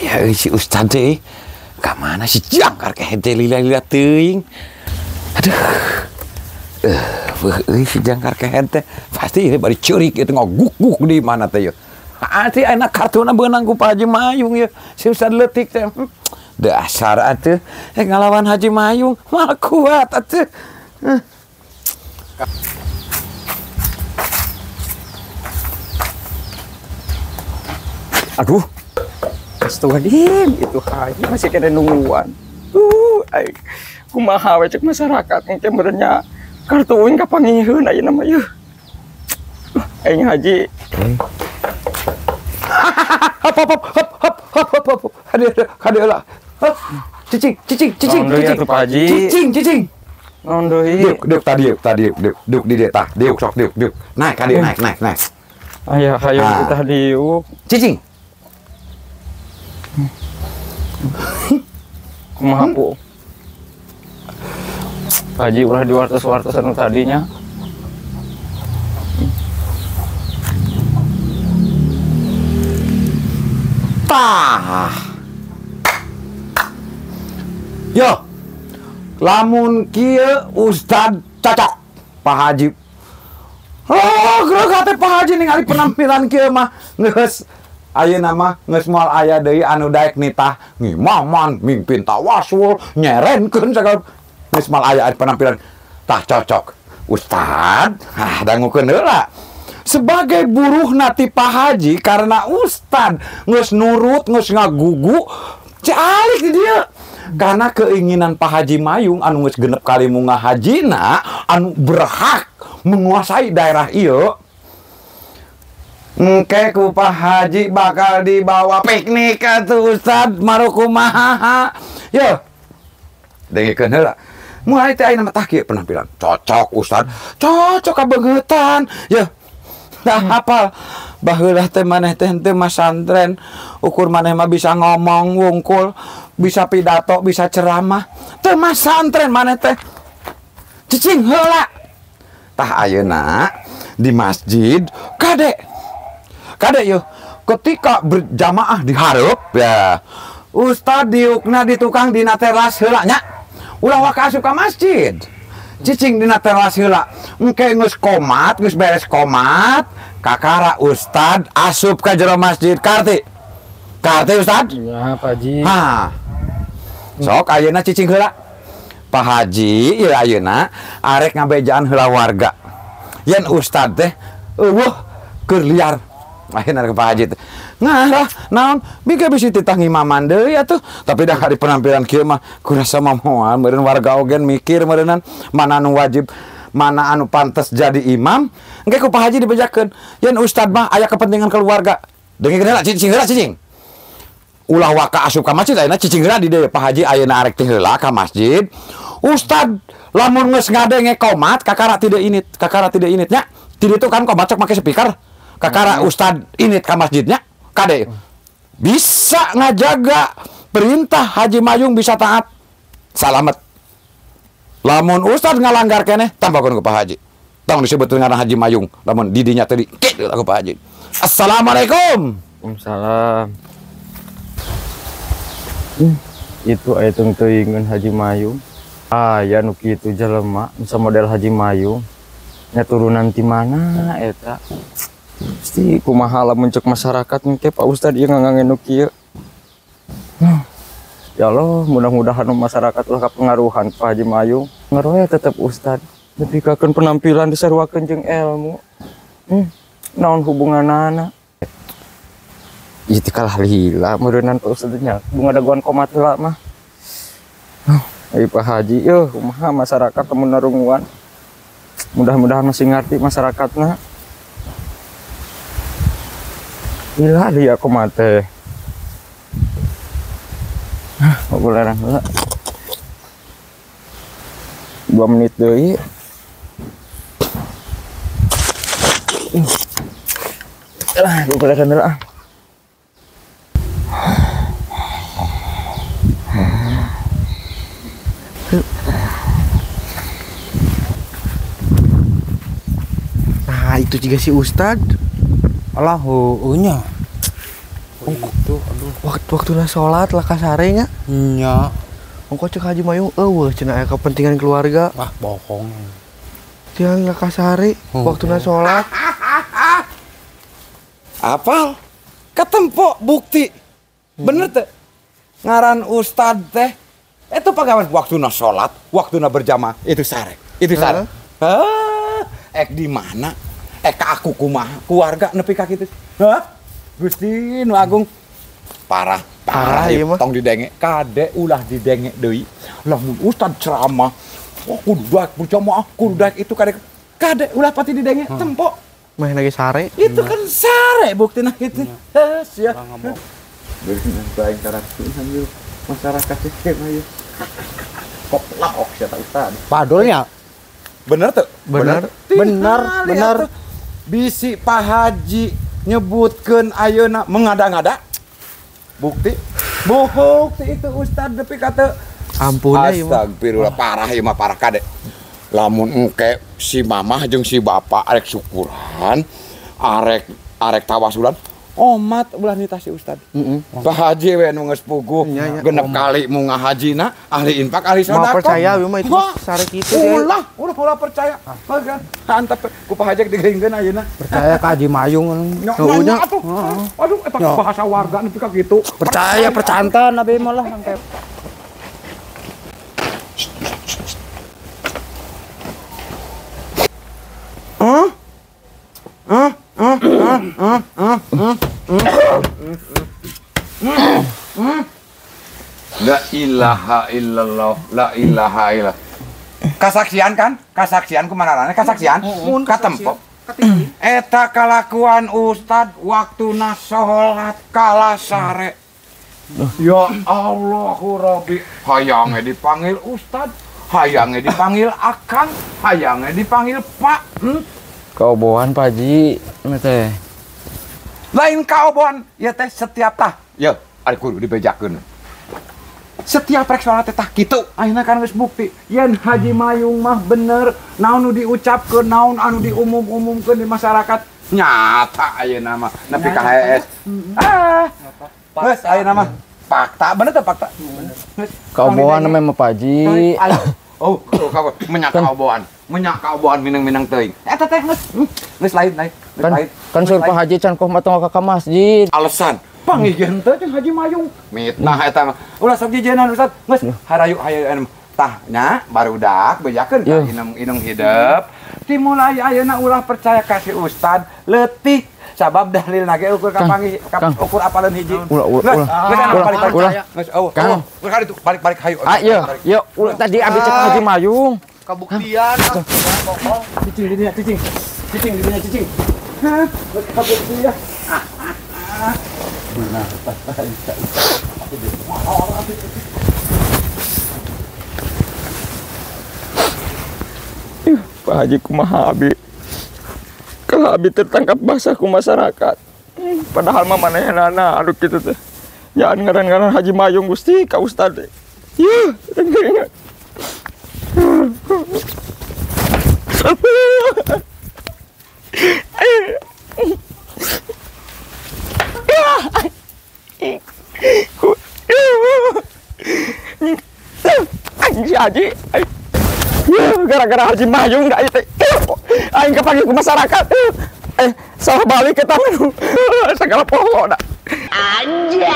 Ya si Ustad teh ka mana si jangkar ke hente lila-lila teuing. Aduh. Si jangkar ke hente pasti ini bari ceurik itu ngoguk-guk di mana teh ya. Ati anak kartuna beunang ku Pak Haji Mayung ya. Si Ustad leutik teh. Dasar atuh ngalawan Haji Mayung malah kuat atuh. Aduh. Astagfirullahaladzim, itu Haji masih kena nungguan. Kumaha we cek masyarakat engke merenya kartuin kapangiheun ayeuna mah yeuh. Aing Haji. Hop. Hadeula. Cicing. Naon deui atuh Pak Haji? Cicing. Naon deui? Deuk tadi deuk di dieu tah. Deuk sok deuk. Naik ka dieu naik. Aya hayu kita diuk. Cicing. Kumaha po? Haji ulah diwartos-wartos anu tadinya. Tah. Yo. Lamun kieu Ustad cocok Pak Haji. Oh, geus teh Pak Haji ningali penampilan kieu mah geus ayeuna mah geus moal aya deui anu daek nitah ngimaman, mimpin tawasul, nyerenkeun sagala geus moal aya penampilan tah cocok. Ustad, dangukeun heula. Sebagai buruh nati Pak Haji karena Ustad geus nurut, geus ngagugu, calik di dieu. Karena keinginan Pak Haji Mayung anu geus genep kali munggah hajina anu berhak menguasai daerah ieu. Engke ku Pak Haji bakal dibawa piknik atuh Ustad marukumaha. Yo. Dengikeun heula. Mulai teh ayeuna tah kieu penampilan. Cocok Ustad. Cocok ka beungheutan. Yo. Dah hafal. Baheula teh maneh teh henteu mah santren. Ukur maneh mah bisa ngomong wungkul, bisa pidato, bisa ceramah. Teu mah santren maneh teh. Cicing heula. Tah ayeuna di masjid Kade yuk, ketika berjamaah di hareup ya, Ustad diukna di tukang dina teras heula nya. Ulah waka asup ka masjid. Cicing dina teras heula. Engke geus qomat, geus beres qomat, kakara Ustad asup ka jero masjid. Karti Ustad? Iya, Pak Haji. Ha. Sok ayeuna cicing heula. Pak Haji ieu ayeuna arek ngabejaan heula warga. Yen Ustad teh eueuh keur liar. Akhirnya ke Pak Haji teh. Ngarah naon biga bisi titah ngimaman deui atuh. Tapi dah hari penampilan kieu mah kurasa mah moal meureun warga ogen mikir meureunan mana anu wajib, mana anu pantes jadi imam. Engke ku Pak Haji dibejakeun. Yen Ustad mah aya kepentingan keluarga. Dengikeun heula cicing. Ulah waka asup ka masjid ayeuna cicing heula di dieu Pak Haji ayeuna arek teh heula ka masjid. Ustad lamun geus ngadenge qomat kakara tidak init nya. Di ditu kan qomat sok make speaker. Kakara Ustad init ka masjidnya, kade bisa ngajaga perintah Haji Mayung bisa taat, salamet. Lamun Ustad ngalanggar keneh, tampakeun ku Pak Haji. Tong disebut ngaran Haji Mayung, lamun didinya tadi kitu ku Pak Haji. Assalamualaikum. Waalaikumsalam. Itu aya teuing Haji Mayung. Aya nu kitu jelema, bisa model Haji Mayung. Nya turunan ti mana eta? Pasti kumaha lamun cek masyarakat engke Pak Ustad ieu ngangangen nu kieu. Ya Allah, mudah-mudahan masyarakat ulah kapengaruhan Pak Haji Mayung. Ngaroe tetep Ustad. Nepikeun penampilan disaruakeun jeung ilmu. Naon hubunganana? Ieu kalah lila meureunan Pak Ustad nya. Bunga daguan komat heula mah. Ai Pak Haji, kumaha masyarakat lamun narunguan. Mudah-mudahan masih ngerti masyarakatna. Gila dia aku mate. Mau larang heula. 2 menit deui. Lah, aku larang heula. Nah, itu juga si Ustad. Alah, nya. Tuh, aduh. Waktu sholat lah kasare nya. Nya. Engko cek Haji Mayung eueuh cenah aya kepentingan keluarga. Ah, bohong. Tiang lah kasare waktuna sholat. Apal? Ketempo bukti. Bener teh. Ngaran ustad teh itu pagawean waktuna sholat, waktuna berjamaah itu sare. Itu sare. Ek di mana? Ek ka aku kumaha? Keluarga nepi ka kitu. Hah? Gusti nu Agung parah ieu mah. tong didenge kade ulah didenge deui. Lamun ustad ceramah, kudu daek berjamaah, kudu daek itu kade ulah pati didenge tempo. Meh lagi sare. Itu kan sare buktina gitu. Sia. Baik karakter sambil masyarakat sistem aja. Kok laok sia tak ustad. Padolnya. Bener tuh? Bener. Bener. Bisi Pak Haji nyebutkeun ayeuna mengada-ngada. Bukti itu ustad depi kata Ampun ya mah. astagfirullah parah ieu mah parah kade. Lamun engke si mamah jeung si bapak arek syukuran, arek tawasulan, omat ulah nitah si ustad. Pak Haji we nu geus puguh genep kali mu ngahajina, ahli infak, ahli sedekah. Mau percaya ieu mah itu sare kitu ulah percaya. Antep ku Pak Haji digeringkeun ayeuna. Percaya ka Haji Mayung. Nya atuh. Aduh eta bahasa warga nepi ka kitu. Percaya percantan abi mah lah sampai. La ilaha illallah, la ilaha illallah. Kasaksian kan? Kasaksian kumanarana kasaksian? Katempo. Eta kalakuan ustad waktuna sholat kala sare. Ya Allahu Rabbi, hayange dipanggil ustad, hayange dipanggil akang, hayange dipanggil pak. Kaobohan Pak Haji, teh. Lain kaobohan, ya teh setiap tah. Ya, ari kudu dibejakeun. Setiap rek sholat teh tah kitu. Ayeuna kan geus bukti. Yen Haji Mayung mah bener, naon nu diucapkeun, naon anu diumum-umumkeun di masyarakat nyata ayeuna mah nepi ka HES. Geus ayeuna mah fakta, bener teh fakta. Kaobohan mah Pak Haji. Oh, kamu menyak kaobohan minang-minang teuing. Eta teh geus lain. Kan sur Pak Haji can koh matong ka masjid. Alasan pangigen teh jeung Haji Mayung. Mitnah eta mah. Ulah sok jijeunan Ustaz. Geus harayu hayu tah nya barudak bejakeun ka inung hidup. Dimulai ayeuna ulah percaya ka si Ustad leutik sabab dalil nage ukur kapangi ukur apaleun hiji. Ulah. Kang, balik hayu. Ayo, tadi abis cek Haji Mayung. Kabuktian. Cicing di dinya cicing. Hah, kabuktian. Pak Haji kumaha abi? Kalau abi tertangkap basah ku masyarakat. Padahal mah manehna anu kitu teh. Jangan ngaran-ngaran Haji Mayung Gusti ka Ustad. Yuh, dengerin. Si Haji, gara-gara Haji Mayung dah itu, aing kepanggil ke masyarakat, salah balik ke tangan, segala pohon dah. Anjay.